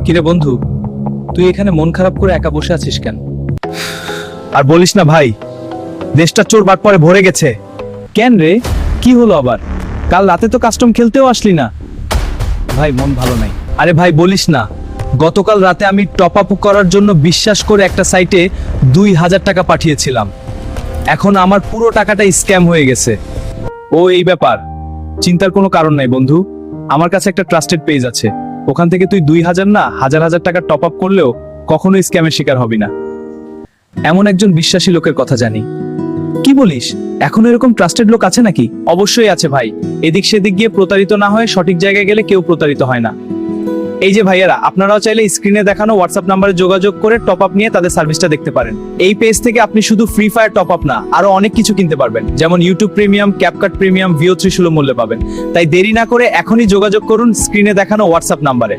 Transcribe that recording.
কিরে বন্ধু, তুই এখানে মন খারাপ করে একা বসে আছিস কেন? আর বলিস না ভাই, দেশটা চোর বাটপারে ভরে গেছে। কেন রে, কি হলো আবার? কাল রাতে তো কাস্টম খেলতেও আসলি না। ভাই মন ভালো নাই। আরে ভাই বলিস না, গতকাল রাতে আমি টপ আপ করার জন্য বিশ্বাস করে একটা সাইটে 2000 টাকা পাঠিয়েছিলাম। এখন আমার পুরো টাকাটা স্ক্যাম হয়ে গেছে। ও এই ব্যাপার, চিন্তার কোনো কারণ নাই বন্ধু। আমার কাছে একটা ট্রাস্টেড পেজ আছে, ওখান থেকে তুই 2000 না হাজার হাজার টাকা টপ আপ করলেও কখনোই স্ক্যামের শিকার হবি না। এমন একজন বিশ্বাসী লোকের কথা জানি। কি বলিস, এখন এরকম ট্রাস্টেড লোক আছে নাকি? অবশ্যই আছে ভাই। এদিক সেদিক গিয়ে প্রতারিত না হয়ে সঠিক জায়গায় গেলে কেউ প্রতারিত হয় না। এই যে ভাইয়ারা, আপনারাও চাইলে স্ক্রিনে দেখানো হোয়াটসঅ্যাপ নাম্বারে যোগাযোগ করে টপ আপ নিয়ে তাদের সার্ভিসটা দেখতে পারেন। এই পেজ থেকে আপনি শুধু ফ্রি ফায়ার টপ আপ না, আরো অনেক কিছু কিনতে পারবেন, যেমন ইউটিউব প্রিমিয়াম, ক্যাপকাট প্রিমিয়াম, ভিও 3 সুলভ মূল্যে পাবেন। তাই দেরি না করে এখনই যোগাযোগ করুন স্ক্রিনে দেখানো হোয়াটসঅ্যাপ নাম্বারে।